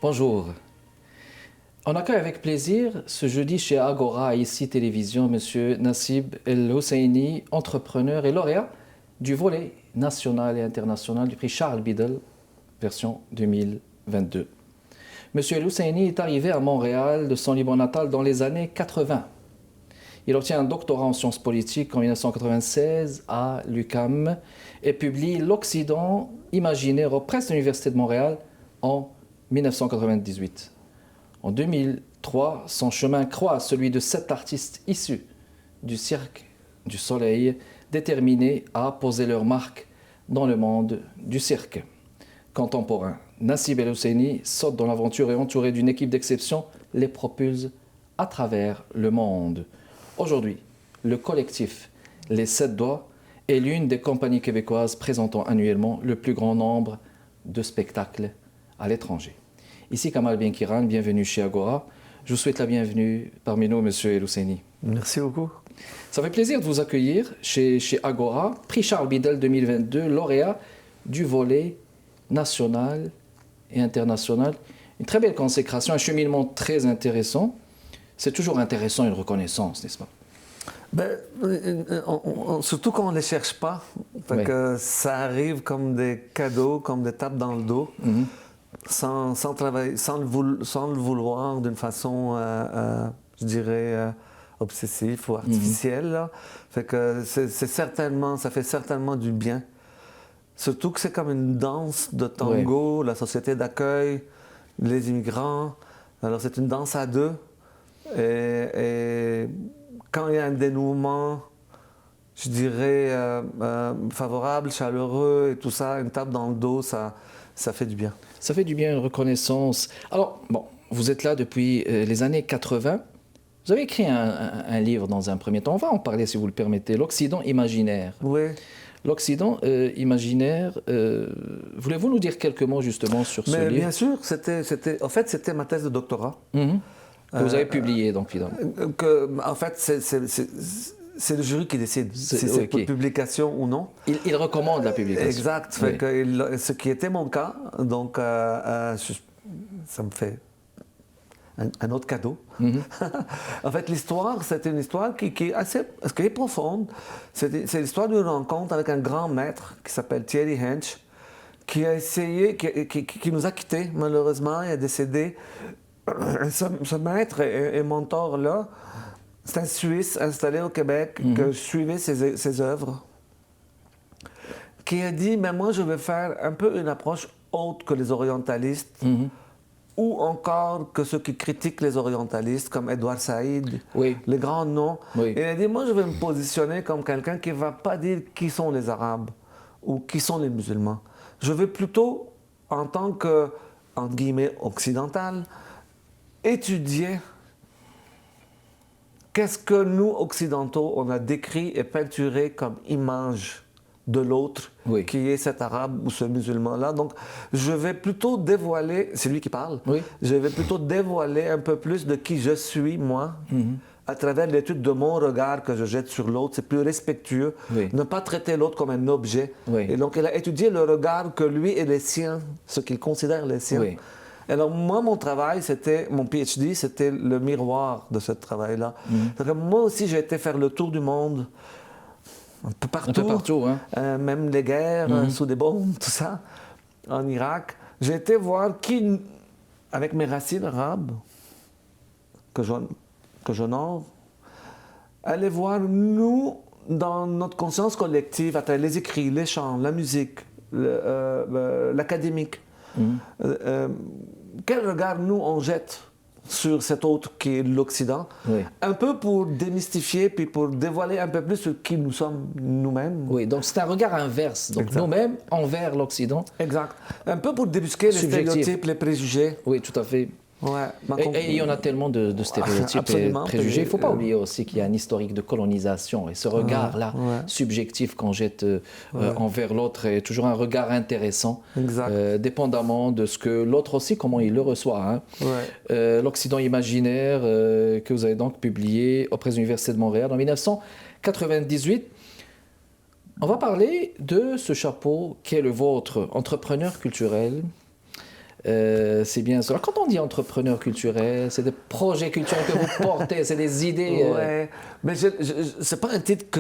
Bonjour. On accueille avec plaisir ce jeudi chez Agora, ici Télévision, M. Nassib El Husseini, entrepreneur et lauréat du volet national et international du prix Charles Biddle, version 2022. M. El Husseini est arrivé à Montréal de son Liban natal dans les années 80. Il obtient un doctorat en sciences politiques en 1996 à l'UQAM et publie L'Occident imaginaire aux presses de l'Université de Montréal en 1998. En 2003, son chemin croise celui de 7 artistes issus du Cirque du Soleil, déterminés à poser leur marque dans le monde du cirque contemporain. Nassib El Husseini saute dans l'aventure et entouré d'une équipe d'exception les propulse à travers le monde. Aujourd'hui, le collectif Les 7 Doigts est l'une des compagnies québécoises présentant annuellement le plus grand nombre de spectacles à l'étranger. Ici Kamal Benkiran, bienvenue chez Agora. Je vous souhaite la bienvenue parmi nous, M. El Husseini. Merci beaucoup. Ça fait plaisir de vous accueillir chez Agora, prix Charles Biddle 2022, lauréat du volet national et international. Une très belle consécration, un cheminement très intéressant. C'est toujours intéressant une reconnaissance, n'est-ce pas? Surtout quand on ne les cherche pas. Fait que ça arrive comme des cadeaux, comme des tapes dans le dos, sans travailler, sans le vouloir d'une façon, je dirais, obsessive ou artificielle. Là. Fait que ça fait certainement du bien. Surtout que c'est comme une danse de tango, la société d'accueil, les immigrants. Alors c'est une danse à deux. Et quand il y a un dénouement, je dirais, favorable, chaleureux et tout ça, une tape dans le dos, ça fait du bien. Ça fait du bien, une reconnaissance. Alors, bon, vous êtes là depuis les années 80. Vous avez écrit un livre dans un premier temps. On va en parler, si vous le permettez. L'Occident imaginaire. Oui. L'Occident imaginaire, voulez-vous nous dire quelques mots justement sur ce livre? Bien sûr, c'était ma thèse de doctorat. Que vous avez publié, donc, finalement. En fait, c'est le jury qui décide si c'est pour publication ou non. Il recommande la publication. Exact. Fait que, ce qui était mon cas, donc ça me fait un autre cadeau. En fait, l'histoire, c'était une histoire qui est profonde. C'est l'histoire d'une rencontre avec un grand maître qui s'appelle Thierry Hench, qui a essayé, qui nous a quittés, malheureusement, il est décédé. Ce maître et mentor-là, c'est un Suisse installé au Québec que je suivais ses œuvres, qui a dit, mais moi je vais faire un peu une approche autre que les orientalistes, ou encore que ceux qui critiquent les orientalistes, comme Edouard Saïd, les grands noms. Et il a dit, moi je vais me positionner comme quelqu'un qui ne va pas dire qui sont les Arabes ou qui sont les musulmans. Je vais plutôt, en tant que, entre guillemets, occidental, étudier qu'est-ce que nous, occidentaux, on a décrit et peinturé comme image de l'autre, qui est cet arabe ou ce musulman-là. Donc, je vais plutôt dévoiler, c'est lui qui parle, je vais plutôt dévoiler un peu plus de qui je suis, moi, à travers l'étude de mon regard que je jette sur l'autre. C'est plus respectueux, ne pas traiter l'autre comme un objet. Et donc, il a étudié le regard que lui et les siens, ce qu'il considère les siens. Alors moi, mon travail, mon PhD, c'était le miroir de ce travail-là. Moi aussi, j'ai été faire le tour du monde, un peu partout même les guerres, sous des bombes, tout ça, en Irak. J'ai été voir avec mes racines arabes, que j'honore, aller voir nous, dans notre conscience collective, à travers les écrits, les chants, la musique, l'académique. Quel regard nous on jette sur cet autre qui est l'Occident, un peu pour démystifier puis pour dévoiler un peu plus sur qui nous sommes nous-mêmes. Oui, donc c'est un regard inverse, donc nous-mêmes envers l'Occident. Exact. Un peu pour débusquer les stéréotypes, les préjugés. Oui, tout à fait. Et il y en a tellement de stéréotypes et préjugés. Il ne faut pas oublier aussi qu'il y a un historique de colonisation. Et ce regard-là, subjectif qu'on jette envers l'autre, est toujours un regard intéressant, dépendamment de ce que l'autre aussi, comment il le reçoit. L'Occident imaginaire, que vous avez donc publié auprès de l'Université de Montréal en 1998. On va parler de ce chapeau qui est le vôtre, entrepreneur culturel. C'est bien cela. Quand on dit entrepreneur culturel, c'est des projets culturels que vous portez, c'est des idées Ouais, mais c'est pas un titre que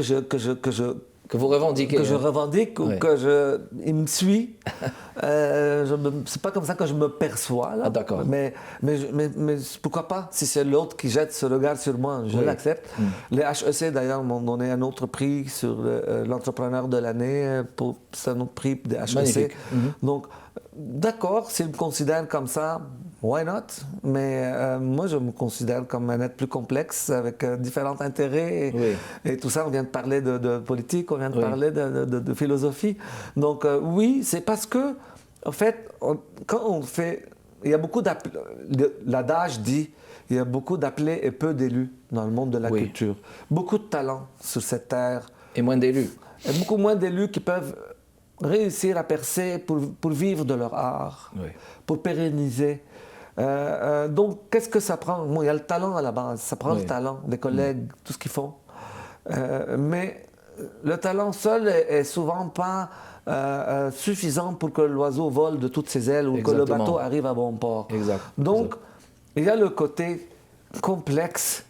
vous revendiquez. Que je revendique ou il me suit. C'est pas comme ça que je me perçois. Là. Ah, d'accord. Mais pourquoi pas? Si c'est l'autre qui jette ce regard sur moi, je l'accepte. Les HEC, d'ailleurs, m'ont donné un autre prix sur l'entrepreneur de l'année. C'est un autre prix des HEC. Magnifique. Donc, d'accord, s'ils me considèrent comme ça, why not? Mais moi, je me considère comme un être plus complexe, avec différents intérêts. Et tout ça, on vient de parler de politique, on vient de parler de philosophie. Donc, oui, c'est parce que, en fait, quand on fait... Il y a beaucoup d'appelés... L'adage dit, il y a beaucoup d'appelés et peu d'élus dans le monde de la culture. Beaucoup de talents sur cette terre. Et moins d'élus. Et beaucoup moins d'élus qui peuvent réussir à percer pour vivre de leur art, pour pérenniser. Donc, qu'est-ce que ça prend? Bon, il y a le talent à la base, ça prend le talent, des collègues, tout ce qu'ils font. Mais le talent seul est souvent pas suffisant pour que l'oiseau vole de toutes ses ailes ou que le bateau arrive à bon port. Donc, il y a le côté complexe.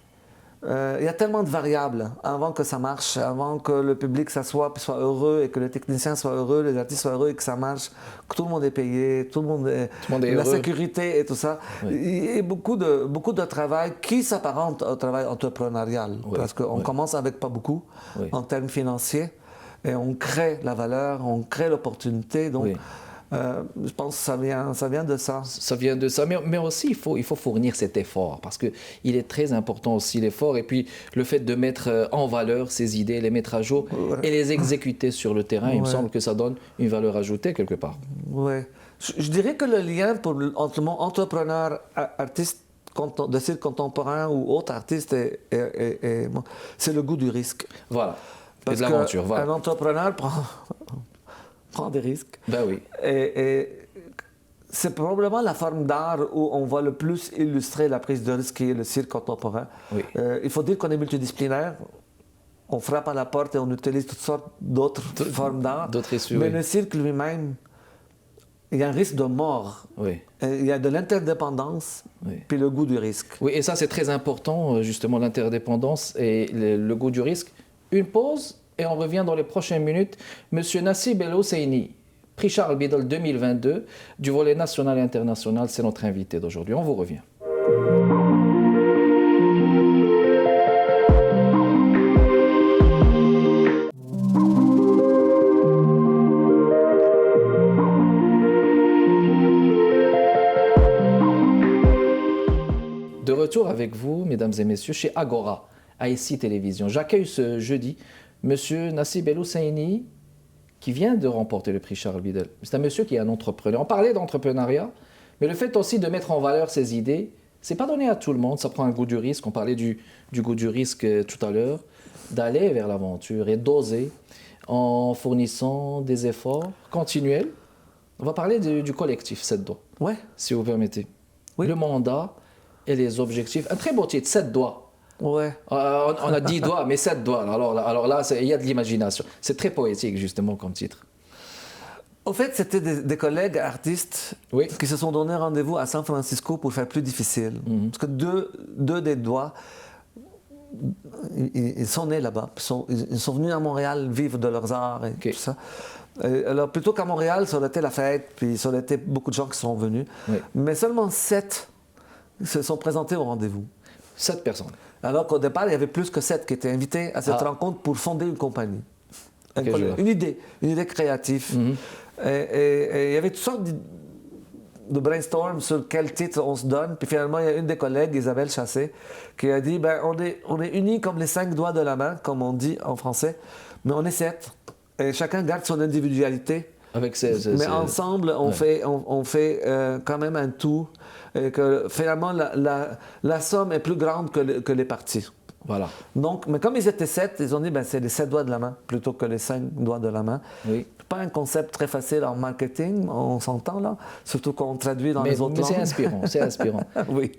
Il y a tellement de variables avant que ça marche, avant que le public s'assoie et soit heureux et que les techniciens soient heureux, les artistes soient heureux et que ça marche, que tout le monde est payé, tout le monde est la heureux. Sécurité et tout ça. Il y a beaucoup de travail qui s'apparente au travail entrepreneurial parce qu'on commence avec pas beaucoup en termes financiers et on crée la valeur, on crée l'opportunité. Donc, je pense que ça vient de ça. Ça vient de ça, mais aussi il faut fournir cet effort parce qu'il est très important aussi l'effort et puis le fait de mettre en valeur ces idées, les mettre à jour et les exécuter sur le terrain, il me semble que ça donne une valeur ajoutée quelque part. Oui. Je dirais que le lien entre mon entrepreneur, artiste de style contemporain ou autre artiste, c'est le goût du risque. Voilà, parce et de l'aventure. Voilà. Un entrepreneur prend des risques. Ben oui. Et c'est probablement la forme d'art où on va le plus illustrer la prise de risque qui est le cirque contemporain. Il faut dire qu'on est multidisciplinaire. On frappe à la porte et on utilise toutes sortes d'autres formes d'art. Mais le cirque lui-même, il y a un risque de mort. Il y a de l'interdépendance, puis le goût du risque. Oui, et ça c'est très important, justement, l'interdépendance et le goût du risque. Une pause. Et on revient dans les prochaines minutes. Monsieur Nassib El Hosseini, prix Charles Biddle 2022 du volet national et international, c'est notre invité d'aujourd'hui. On vous revient. De retour avec vous, mesdames et messieurs, chez Agora, à ICI Télévision. J'accueille ce jeudi Monsieur Nassib El Hosseini, qui vient de remporter le prix Charles Biddle. C'est un monsieur qui est un entrepreneur. On parlait d'entrepreneuriat, mais le fait aussi de mettre en valeur ses idées, c'est pas donné à tout le monde. Ça prend un goût du risque. On parlait du goût du risque tout à l'heure, d'aller vers l'aventure et d'oser en fournissant des efforts continuels. On va parler du collectif 7 doigts, si vous permettez. Le mandat et les objectifs. Un très beau titre, 7 doigts. On a 10 doigts, mais 7 doigts. Alors là, il y a de l'imagination. C'est très poétique, justement, comme titre. Au fait, c'était des collègues artistes qui se sont donné rendez-vous à San Francisco pour faire plus difficile. Parce que deux des doigts, ils sont nés là-bas. Ils sont venus à Montréal vivre de leurs arts et tout ça. Alors, plutôt qu'à Montréal, ça aurait été la fête, puis ça aurait été beaucoup de gens qui sont venus. Mais seulement 7 se sont présentés au rendez-vous. 7 personnes. Alors qu'au départ, il y avait plus que 7 qui étaient invités à cette rencontre pour fonder une compagnie. Une idée créative. Et il y avait toutes sortes de brainstorm sur quel titre on se donne. Puis finalement, il y a une des collègues, Isabelle Chassé, qui a dit on est unis comme les 5 doigts de la main, comme on dit en français, mais on est 7. Et chacun garde son individualité. Mais ensemble, on fait quand même un tout. Et que finalement, la somme est plus grande que les parties. Voilà. Donc, mais comme ils étaient 7, ils ont dit c'est les 7 doigts de la main plutôt que les 5 doigts de la main. Pas un concept très facile en marketing, on s'entend là, surtout quand on traduit dans les autres langues. Mais c'est inspirant.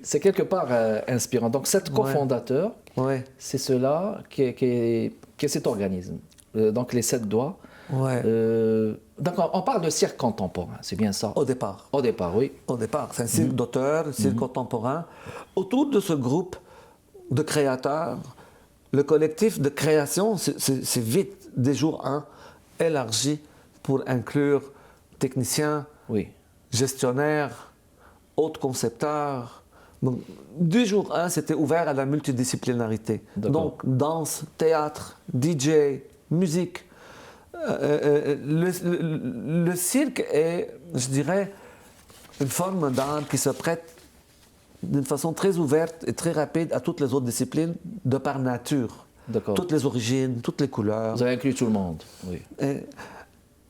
C'est quelque part inspirant. Donc, 7 cofondateurs, c'est cela qui est cet organisme. Donc, les 7 doigts. Ouais. Donc on parle de cirque contemporain, c'est bien ça? Au départ. Au départ, oui. Au départ, c'est un cirque d'auteurs, un cirque contemporain. Autour de ce groupe de créateurs, le collectif de création, c'est vite, dès jour 1, élargi pour inclure techniciens, Oui. gestionnaires, autres concepteurs. Donc, du jour 1, c'était ouvert à la multidisciplinarité. D'accord. Donc, danse, théâtre, DJ, musique. Le cirque est, je dirais, une forme d'art qui se prête d'une façon très ouverte et très rapide à toutes les autres disciplines de par nature. D'accord. Toutes les origines, toutes les couleurs. Vous avez inclus tout le monde, oui. Et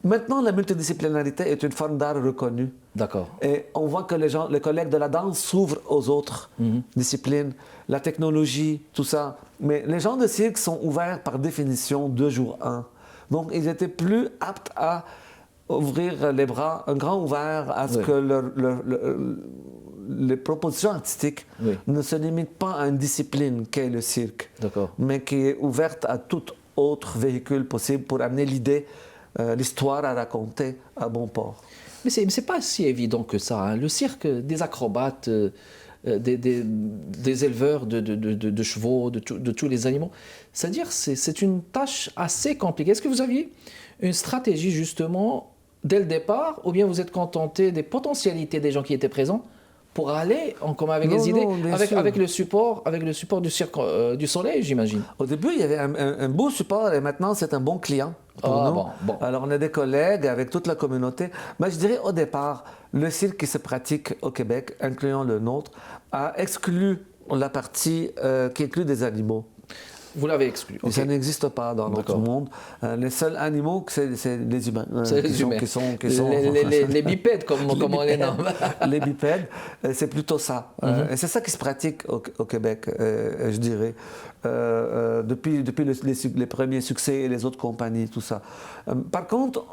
maintenant, la multidisciplinarité est une forme d'art reconnue. D'accord. Et on voit que les collègues de la danse s'ouvrent aux autres disciplines, la technologie, tout ça. Mais les gens de cirque sont ouverts par définition de jour 1. Donc, ils étaient plus aptes à ouvrir les bras, un grand ouvert à ce Oui. que les propositions artistiques Oui. ne se limitent pas à une discipline qu'est le cirque, D'accord. mais qui est ouverte à tout autre véhicule possible pour amener l'idée, l'histoire à raconter à bon port. Mais c'est pas si évident que ça, hein. Le cirque, des acrobates, des éleveurs de chevaux, de tous les animaux, c'est-à-dire c'est une tâche assez compliquée. Est-ce que vous aviez une stratégie justement dès le départ, ou bien vous êtes contenté des potentialités des gens qui étaient présents pour aller en commun avec les idées, bien sûr. avec le support du cirque du Soleil, j'imagine. Au début, il y avait un beau support et maintenant, c'est un bon client pour nous. Bon. Alors, on a des collègues avec toute la communauté. Mais je dirais au départ, le cirque qui se pratique au Québec, incluant le nôtre, a exclu la partie qui inclut des animaux. Vous l'avez exclu. Et Ok. ça n'existe pas dans notre D'accord. monde. Les seuls animaux, c'est les humains. C'est les humains. Les bipèdes, comme on les nomme. Les bipèdes, c'est plutôt ça. Et c'est ça qui se pratique au Québec, je dirais, depuis les premiers succès et les autres compagnies, tout ça. Par contre,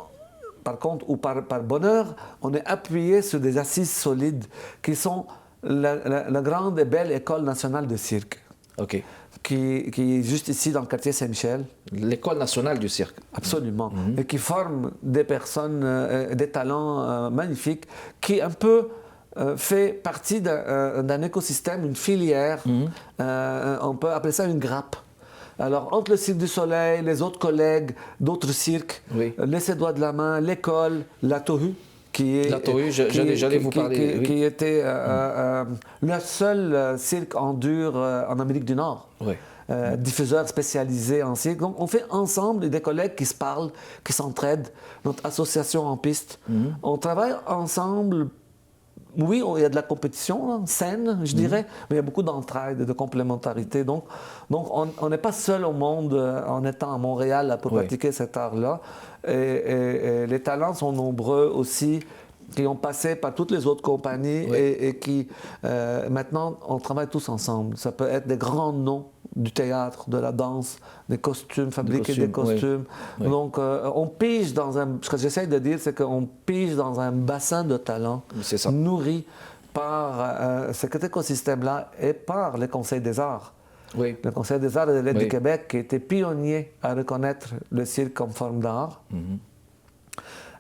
ou par bonheur, on est appuyé sur des assises solides qui sont la grande et belle École nationale de cirque, Ok. qui est juste ici dans le quartier Saint-Michel. L'école nationale du cirque. Absolument. Et qui forme des personnes, des talents magnifiques, qui un peu fait partie d'un écosystème, une filière. On peut appeler ça une grappe. Alors, entre le Cirque du Soleil, les autres collègues d'autres cirques, Oui. les Ses Doigts de la Main, l'école, la Tohu, qui est... La Tohu, j'allais vous parler, oui. Qui était le seul cirque en dur en Amérique du Nord. Oui. Diffuseurs spécialisés en cirque. Donc, on fait ensemble des collègues qui se parlent, qui s'entraident. Notre association en piste. On travaille ensemble. Oui, il y a de la compétition hein, saine, je dirais, mais il y a beaucoup d'entraide et de complémentarité. Donc on n'est pas seul au monde en étant à Montréal là, pour Oui. pratiquer cet art-là. Et les talents sont nombreux aussi, qui ont passé par toutes les autres compagnies Oui. et qui, maintenant, on travaille tous ensemble. Ça peut être des grands noms du théâtre, de la danse, des costumes, fabriquer des costumes. Oui. Donc, on pige dans un... Ce que j'essaie de dire, c'est qu'on pige dans un bassin de talents C'est ça. nourri par cet écosystème-là et par le Conseil des arts. Oui. Le Conseil des arts et des lettres Oui. du Québec qui était pionnier à reconnaître le cirque comme forme d'art.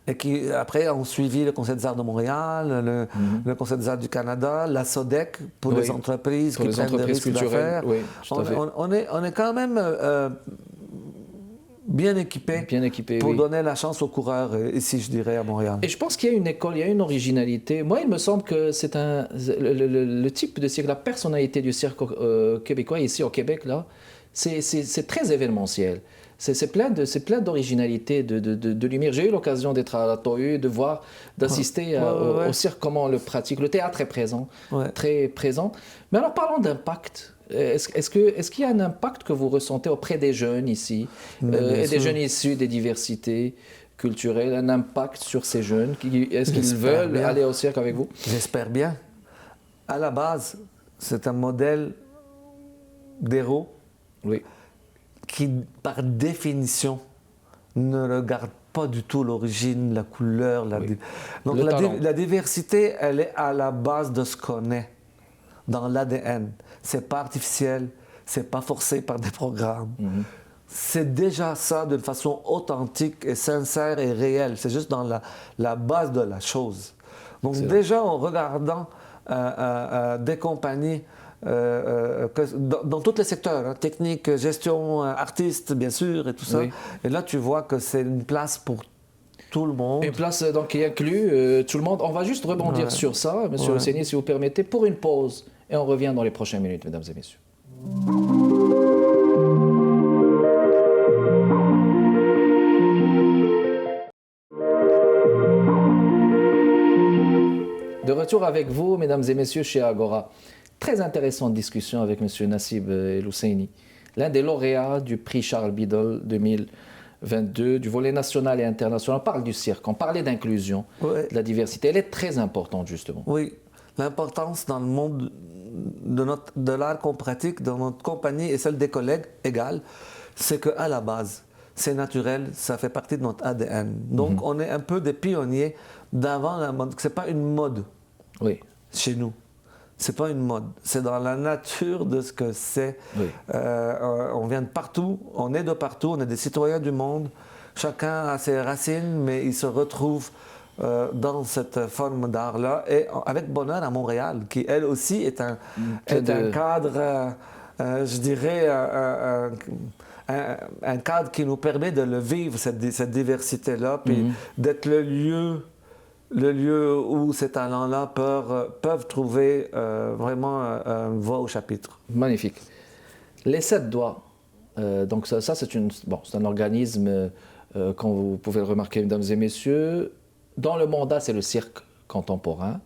Et qui, après, ont suivi le Conseil des arts de Montréal, le Conseil des arts du Canada, la SODEC pour Oui. les entreprises Pour qui les prennent des entreprises risques culturelles, d'affaires. oui, tout à fait. On est quand même bien équipés Bien équipé, pour oui. donner la chance aux coureurs ici, je dirais, à Montréal. Et je pense qu'il y a une école, il y a une originalité. Moi, il me semble que c'est le type de cirque, la personnalité du cirque québécois ici au Québec, là, c'est très événementiel. C'est plein d'originalité, de lumière. J'ai eu l'occasion d'être à la Tohu, de voir, d'assister au cirque, comment on le pratique. Le théâtre est présent, très présent. Mais alors, parlons d'impact. Est-ce qu'il y a un impact que vous ressentez auprès des jeunes ici, et des jeunes issus des diversités culturelles, un impact sur ces jeunes? Est-ce qu'ils veulent bien. aller au cirque avec vous? J'espère bien. À la base, c'est un modèle d'héros Oui. qui, par définition, ne regarde pas du tout l'origine, la couleur. Donc la diversité, elle est à la base de ce qu'on est, dans l'ADN. C'est pas artificiel, c'est pas forcé par des programmes. c'est déjà ça d'une façon authentique et sincère et réelle. C'est juste dans la base de la chose. Donc déjà, en regardant des compagnies dans tous les secteurs, hein, technique, gestion, artistes, bien sûr, et tout ça. Et là, tu vois que c'est une place pour tout le monde. Une place donc, qui inclut tout le monde. On va juste rebondir sur ça, Monsieur Hosseini, si vous permettez, pour une pause. Et on revient dans les prochaines minutes, mesdames et messieurs. De retour avec vous, mesdames et messieurs, chez Agora. Très intéressante discussion avec M. Nassib El-Hosseini, l'un des lauréats du prix Charles Biddle 2022, du volet national et international. On parle du cirque, on parlait d'inclusion, de la diversité. Elle est très importante, justement. Oui, l'importance dans le monde de l'art qu'on pratique, dans notre compagnie et celle des collègues égale, c'est qu'à la base, c'est naturel, ça fait partie de notre ADN. Donc, on est un peu des pionniers d'avant la mode. Ce n'est pas une mode chez nous. C'est pas une mode, c'est dans la nature de ce que c'est. On vient de partout, on est de partout, on est des citoyens du monde. Chacun a ses racines, mais il se retrouve dans cette forme d'art-là. Et avec bonheur à Montréal, qui elle aussi est un cadre, je dirais, un cadre qui nous permet de le vivre, cette diversité-là, puis d'être le lieu où ces talents-là peuvent trouver vraiment une voix au chapitre. Magnifique. Les 7 doigts, donc ça c'est un organisme, comme vous pouvez le remarquer, mesdames et messieurs, dont le mandat c'est le cirque contemporain.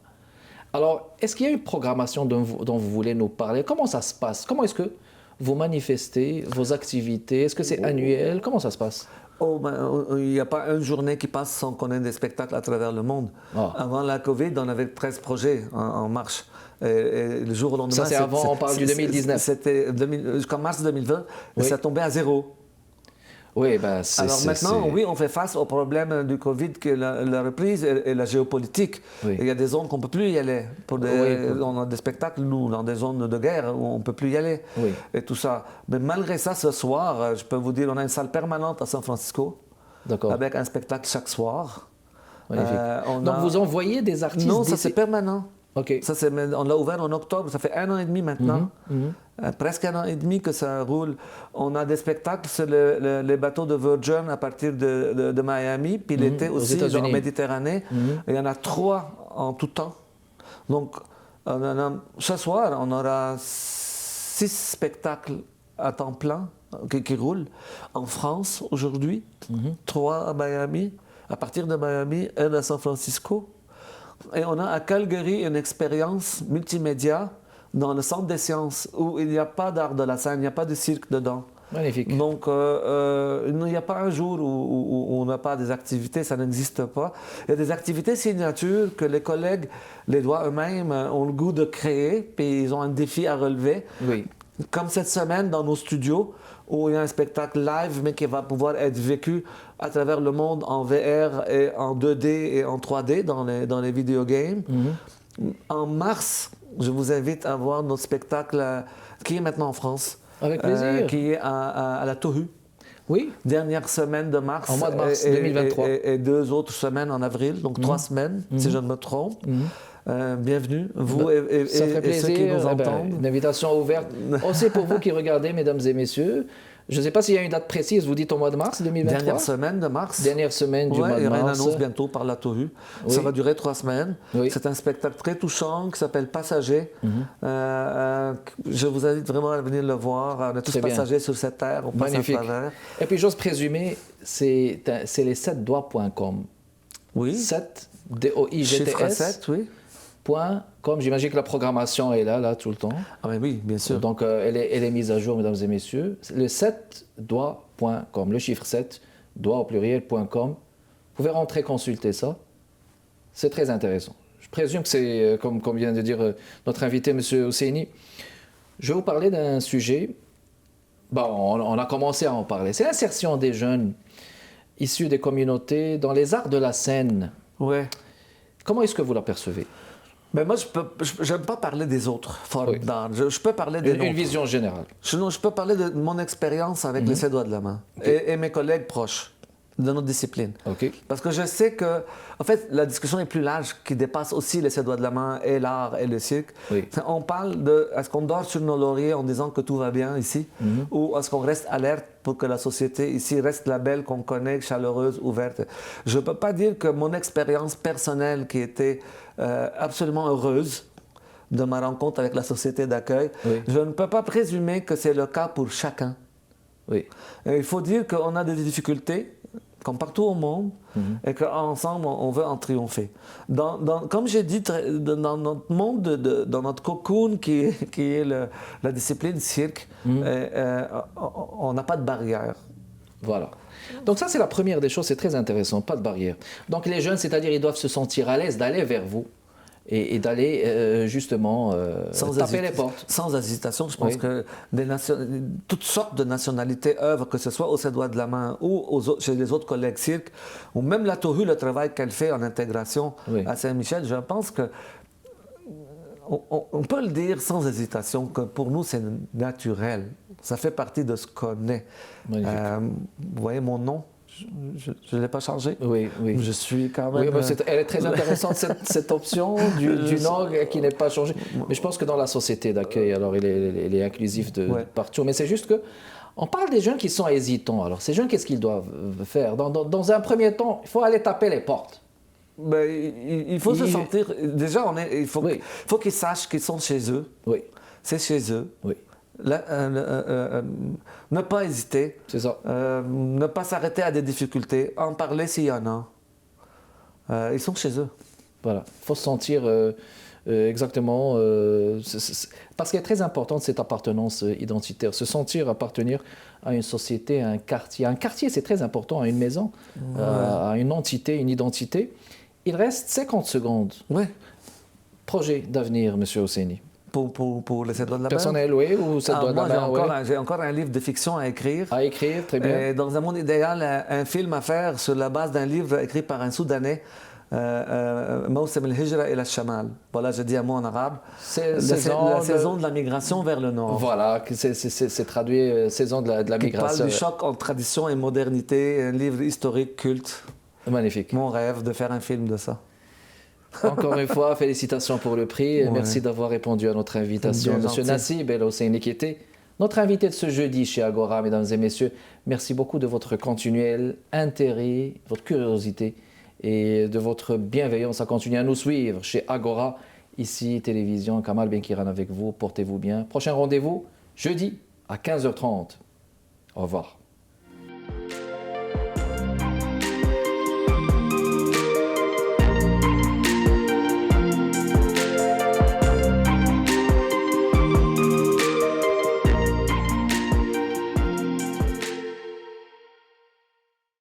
Alors, est-ce qu'il y a une programmation dont vous voulez nous parler? Comment ça se passe? Comment est-ce que vous manifestez vos activités? Est-ce que c'est annuel? Comment ça se passe? Il n'y a pas une journée qui passe sans qu'on ait des spectacles à travers le monde. Avant la Covid, on avait 13 projets en marche. Et le jour au lendemain... Ça, c'est avant, on parle du 2019. C'était jusqu'en mars 2020, et ça tombait à zéro. Oui, alors maintenant, oui, on fait face au problème du Covid, qui est la reprise et la géopolitique. Il y a des zones qu'on ne peut plus y aller. On a des spectacles, nous, dans des zones de guerre où on ne peut plus y aller. Et tout ça. Mais malgré ça, ce soir, je peux vous dire, on a une salle permanente à San Francisco, avec un spectacle chaque soir. Donc vous envoyez des artistes? Non, ça c'est permanent. Ça, on l'a ouvert en octobre, ça fait 1 an et demi maintenant. Presque 1 an et demi que ça roule. On a des spectacles sur les bateaux de Virgin à partir de Miami, puis l'été aussi en Méditerranée. Il y en a 3 en tout temps. Donc, ce soir, on aura 6 spectacles à temps plein qui roulent en France aujourd'hui, 3 à Miami, à partir de Miami, 1 à San Francisco. Et on a à Calgary une expérience multimédia dans le centre des sciences où il n'y a pas d'art de la scène, il n'y a pas de cirque dedans. Magnifique. Donc, il n'y a pas un jour où on n'a pas des activités, ça n'existe pas. Il y a des activités signatures que les collègues, les doigts eux-mêmes, ont le goût de créer, puis ils ont un défi à relever. Comme cette semaine dans nos studios, où il y a un spectacle live, mais qui va pouvoir être vécu à travers le monde en VR et en 2D et en 3D dans les vidéogames. En mars, je vous invite à voir notre spectacle qui est maintenant en France. Avec plaisir. Qui est à la Tohu. Oui. Dernière semaine de mars. En mois de mars 2023. Et 2 autres semaines en avril, donc 3 semaines, si je ne me trompe. Bienvenue, vous et ceux qui nous entendent. Une invitation ouverte. Aussi pour vous qui regardez, mesdames et messieurs. Je ne sais pas s'il y a une date précise, vous dites au mois de mars 2023? Dernière semaine de mars. Dernière semaine du mois de mars. Il y aura une annonce bientôt par la Tohu. Ça va durer 3 semaines. C'est un spectacle très touchant qui s'appelle Passager. Je vous invite vraiment à venir le voir. On est tous passagers sur cette terre, on passe à travers. Et puis j'ose présumer, c'est les 7doigts.com. Oui. 7, D-O-I-G-T-S. Chiffre 7, oui. .com. J'imagine que la programmation est là tout le temps. Ah oui, bien sûr. Donc elle est mise à jour, mesdames et messieurs. Le 7doigts.com, le chiffre 7, doigts au pluriel.com. Vous pouvez rentrer consulter ça. C'est très intéressant. Je présume que c'est, comme vient de dire notre invité, M. Hosseini. Je vais vous parler d'un sujet. Bon, on a commencé à en parler. C'est l'insertion des jeunes issus des communautés dans les arts de la scène. Ouais. Comment est-ce que vous l'apercevez? Ben moi, je n'aime pas parler des autres formes Oui. d'art. Je peux parler des Une nôtres. vision générale. Je peux parler de mon expérience avec les 7 doigts de la main et mes collègues proches de notre discipline. OK. Parce que je sais que, en fait, la discussion est plus large, qui dépasse aussi les 7 doigts de la main et l'art et le cirque. Oui. On parle de, est-ce qu'on dort sur nos lauriers en disant que tout va bien ici, ou est-ce qu'on reste alerte pour que la société ici reste la belle qu'on connaît, chaleureuse, ouverte. Je ne peux pas dire que mon expérience personnelle, qui était absolument heureuse, de ma rencontre avec la société d'accueil, Oui. je ne peux pas présumer que c'est le cas pour chacun. Oui. Et il faut dire qu'on a des difficultés, comme partout au monde, et qu'ensemble, on veut en triompher. Comme j'ai dit, dans notre monde, dans notre cocoon qui est la discipline cirque, on n'a pas de barrière. Voilà. Donc ça, c'est la première des choses, c'est très intéressant, pas de barrière. Donc les jeunes, c'est-à-dire, ils doivent se sentir à l'aise d'aller vers vous et d'aller justement taper les portes. Sans hésitation, je pense Oui. que toutes sortes de nationalités œuvrent, que ce soit aux 7 doigts de la main ou chez les autres collègues cirque, ou même la Tohu, le travail qu'elle fait en intégration Oui. à Saint-Michel, je pense que on peut le dire sans hésitation que pour nous, c'est naturel. Ça fait partie de ce qu'on est. Magnifique. Vous voyez mon nom, je ne l'ai pas changé. Oui, oui. Je suis quand même... Oui, bah, elle est très intéressante, cette option du Nord qui n'est pas changée. Mais je pense que dans la société d'accueil, alors il est inclusif de Ouais. partout. Mais c'est juste que on parle des jeunes qui sont hésitants. Alors ces jeunes, qu'est-ce qu'ils doivent faire dans un premier temps, il faut aller taper les portes. Ben, il faut se sentir... Déjà, il faut, Oui. faut qu'ils sachent qu'ils sont chez eux. Oui, C'est chez eux. oui, Ne pas hésiter. c'est ça. Ne pas s'arrêter à des difficultés. En parler s'il y en a. Ils sont chez eux. Voilà, il faut se sentir exactement... parce qu'elle est très importante, cette appartenance identitaire, se sentir appartenir à une société, à un quartier. Un quartier, c'est très important, à une maison, à une entité, une identité. Il reste 50 secondes. Oui. Projet d'avenir, M. Hosseini. Pour les 7 doigts de la main. Personnel, oui, ou ça doit Moi, ouais. j'ai encore un livre de fiction à écrire. À écrire, très bien. Et dans un monde idéal, un film à faire sur la base d'un livre écrit par un Soudanais, Mawsam al-Hijra ila al-Shamal. Voilà, je dis un mot en arabe. La saison de la migration vers le nord. Voilà, c'est traduit saison de la Qui migration. parle du choc entre tradition et modernité, un livre historique culte. Magnifique. Mon rêve de faire un film de ça. Encore une fois, félicitations pour le prix. Ouais. Merci d'avoir répondu à notre invitation. Bien Monsieur gentil. Nassib El Hosseini, qui était notre invité de ce jeudi chez Agora, mesdames et messieurs. Merci beaucoup de votre continuel intérêt, votre curiosité et de votre bienveillance à continuer à nous suivre chez Agora. Ici, télévision, Kamal Benkiran avec vous. Portez-vous bien. Prochain rendez-vous, jeudi à 15h30. Au revoir.